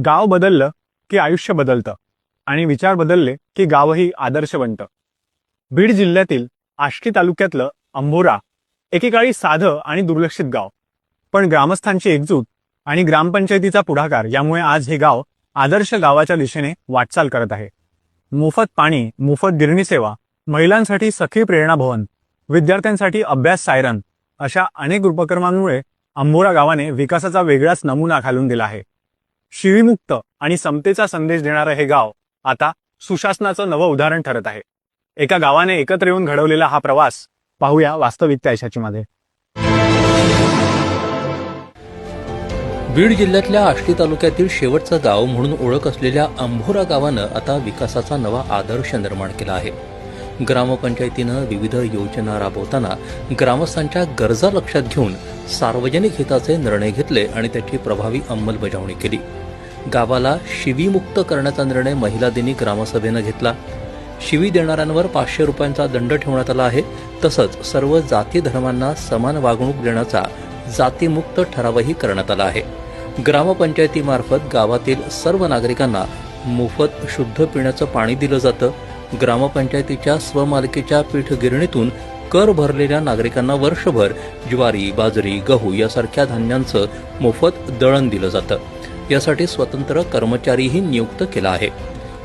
गाव बदललं की आयुष्य बदलतं आणि विचार बदलले की गावही आदर्श बनतं. बीड जिल्ह्यातील आष्टी तालुक्यातलं अंभोरा एकेकाळी साधं आणि दुर्लक्षित गाव, पण ग्रामस्थांची एकजूट आणि ग्रामपंचायतीचा पुढाकार यामुळे आज हे गाव आदर्श गावाच्या दिशेने वाटचाल करत आहे. मोफत पाणी, मोफत गिरणी सेवा, महिलांसाठी सखी प्रेरणा भवन, विद्यार्थ्यांसाठी अभ्यास सायरन अशा अनेक उपक्रमांमुळे अंभोरा गावाने विकासाचा वेगळाच नमुना घालून दिला आहे. शिवीमुक्त आणि समतेचा संदेश देणारं हे गाव आता सुशासनाचं नवं उदाहरण ठरत आहे. एका गावाने एकत्र येऊन घडवलेला हा प्रवास पाहूया वास्तविकता यशाची मध्ये. बीड जिल्ह्यातल्या आष्टी तालुक्यातील शेवटचं गाव म्हणून ओळख असलेल्या अंभोरा गावानं आता विकासाचा नवा आदर्श निर्माण केला आहे. ग्रामपंचायतीनं विविध योजना राबवताना ग्रामस्थांच्या गरजा लक्षात घेऊन सार्वजनिक हिताचे निर्णय घेतले आणि त्याची प्रभावी अंमलबजावणी केली. गावाला शिवीमुक्त करण्याचा निर्णय महिला दिनी ग्रामसभेनं घेतला. शिवी देणाऱ्यांवर 500 रुपयांचा दंड ठेवण्यात आला आहे. तसंच सर्व जाती धर्मांना समान वागणूक देण्याचा जातीमुक्त ठरावही करण्यात आला आहे. ग्रामपंचायतीमार्फत गावातील सर्व नागरिकांना मोफत शुद्ध पिण्याचं पाणी दिलं जातं. ग्रामपंचायतीच्या स्वमालकीच्या पीठ गिरणीतून कर भरलेल्या नागरिकांना वर्षभर ज्वारी, बाजरी, गहू यासारख्या धान्यांचं मोफत दळण दिलं जातं. यासाठी स्वतंत्र कर्मचारीही नियुक्त केला आहे.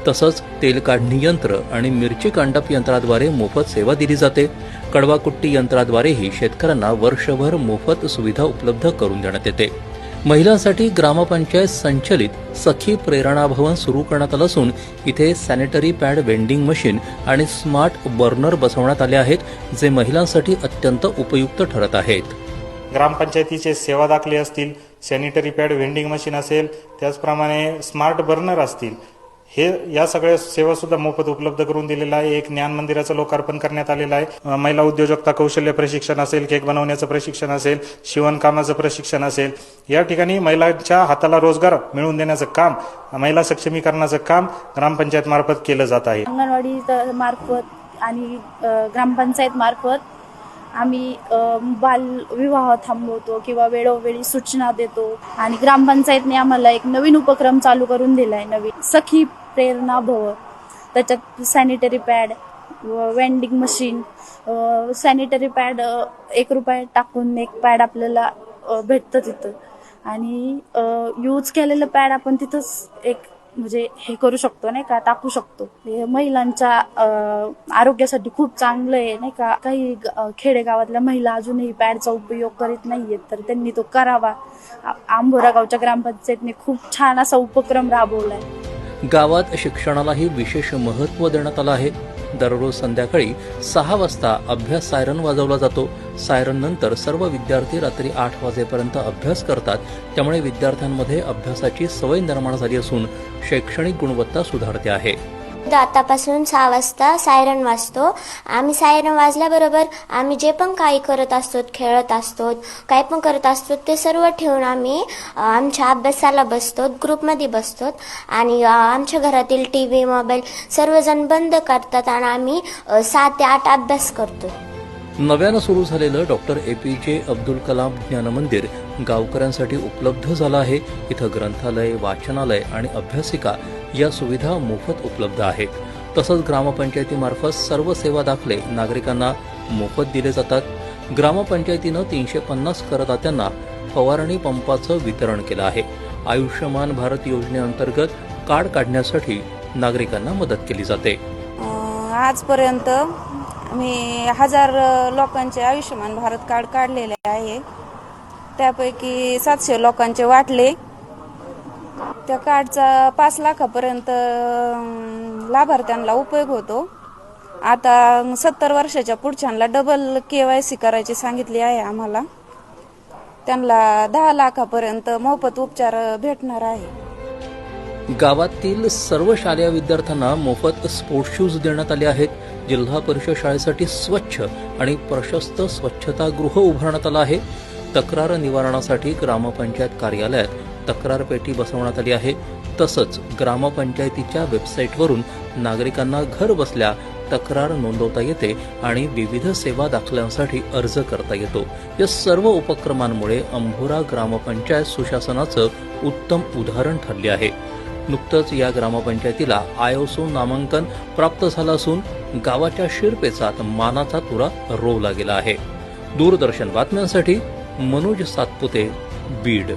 तसंच तेल काढणी यंत्र आणि मिरची कांडप यंत्राद्वारे मोफत सेवा दिली जाते. कडवाकुट्टी यंत्राद्वारेही शेतकऱ्यांना वर्षभर मोफत सुविधा उपलब्ध करून देण्यात येते. महिलांसाठी ग्रामपंचायत संचलित सखी प्रेरणा भवन सुरू करण्यात आलं असून इथे सॅनिटरी पॅड वेंडिंग मशीन आणि स्मार्ट बर्नर बसवण्यात आले आहेत, जे महिलांसाठी अत्यंत उपयुक्त ठरत आहेत. ग्रामपंचायतीचे सेवा दाखले असतील, सॅनिटरी पॅड वेंडिंग मशीन असेल, त्याचप्रमाणे स्मार्ट बर्नर असतील, हे या सगळ्या सेवा सुद्धा मोफत उपलब्ध करून दिलेला आहे. एक ज्ञान मंदिराचं लोकार्पण करण्यात आलेलं आहे. महिला उद्योजकता कौशल्य प्रशिक्षण असेल, केक बनवण्याचं प्रशिक्षण असेल, शिवणकामाचं प्रशिक्षण असेल, या ठिकाणी महिलांच्या हाताला रोजगार मिळवून देण्याचं काम, महिला सक्षमीकरणाचं काम ग्रामपंचायत मार्फत केलं जात आहे. अंगणवाडी मार्फत आणि ग्रामपंचायत मार्फत आम्ही बालविवाह थांबवतो किंवा वेळोवेळी सूचना देतो. आणि ग्रामपंचायतने आम्हाला एक नवीन उपक्रम चालू करून दिला आहे, नवीन सखी प्रेरणा भवन. त्याच्यात sanitary pad, vending machine, sanitary pad 1 रुपया टाकून एक पॅड आपल्याला भेटतं तिथं. आणि यूज केलेलं पॅड आपण तिथंच एक म्हणजे हे करू शकतो नाही का, टाकू शकतो. हे महिलांच्या आरोग्यासाठी खूप चांगलं आहे नाही का. काही खेडेगावातल्या महिला अजूनही पॅडचा उपयोग करीत नाहीयेत, तर त्यांनी तो करावा. अंभोरा गावच्या ग्रामपंचायतने खूप छान असा उपक्रम राबवलाय. गावात शिक्षणालाही विशेष महत्त्व देण्यात आलं आहे. दररोज संध्याकाळी 6 वाजता अभ्यास सायरन वाजवला जातो. सायरन नंतर सर्व विद्यार्थी रात्री 8 वाजेपर्यंत अभ्यास करतात. त्यामुळे विद्यार्थ्यांमध्ये अभ्यासाची सवय निर्माण झाली असून शैक्षणिक गुणवत्ता सुधारते आहे. आतापासून 6 वाजता सायरन वाजतो. आम्ही सायरन वाजल्याबरोबर आम्ही जे पण काही करत असतो, खेळत असतो, काय पण करत असतो, ते सर्व ठेवून आम्ही आमच्या अभ्यासाला बसतो, ग्रुपमध्ये बसतो. आणि आमच्या घरातील TV, मोबाईल सर्वजण बंद करतात आणि आम्ही 7 ते 8 अभ्यास करतो. नव्यानं सुरू झालेलं डॉक्टर APJ अब्दुल कलाम ज्ञान मंदिर गावकऱ्यांसाठी उपलब्ध झालं आहे. इथं ग्रंथालय, वाचनालय आणि अभ्यासिका या सुविधा मोफत उपलब्ध आहेत. तसंच ग्रामपंचायतीमार्फत सर्व सेवा दाखले नागरिकांना मोफत दिले जातात. ग्रामपंचायतीनं 350 करदात्यांना फवारणी पंपाचं वितरण केलं आहे. आयुष्यमान भारत योजनेअंतर्गत कार्ड काढण्यासाठी नागरिकांना मदत केली जाते. आजपर्यंत मी 1000 लोकांचे आयुष्यमान भारत कार्ड काढलेले आहे. त्यापैकी 700 लोकांचे वाटले. त्या कार्डचा 5 लाखापर्यंत लाभार्थ्यांना उपयोग होतो. आता 70 वर्षाच्या पुढच्यांना डबल KYC करायची सांगितली आहे आम्हाला. त्यांना 10 लाखापर्यंत मोफत उपचार भेटणार आहे. गावातील सर्व शालेय विद्यार्थ्यांना मोफत स्पोर्ट्स शूज देण्यात आले आहेत. जिल्हा परिषद शाळेसाठी स्वच्छ आणि प्रशस्त स्वच्छतागृह उभारण्यात आलं आहे. तक्रार निवारणासाठी ग्रामपंचायत कार्यालयात तक्रार पेटी बसवण्यात आली आहे. तसंच ग्रामपंचायतीच्या वेबसाईटवरून नागरिकांना घर बसल्या तक्रार नोंदवता येते आणि विविध सेवा दाखल्यांसाठी अर्ज करता येतो. या सर्व उपक्रमांमुळे अंभोरा ग्रामपंचायत सुशासनाचं उत्तम उदाहरण ठरले आहे. नुकतंच या ग्रामपंचायतीला आयएसओ नामांकन प्राप्त झालं असून गावाच्या शिरपेचात मानाचा तुरा रोवला गेला आहे. दूरदर्शन बातम्यांसाठी मनोज सातपुते, बीड.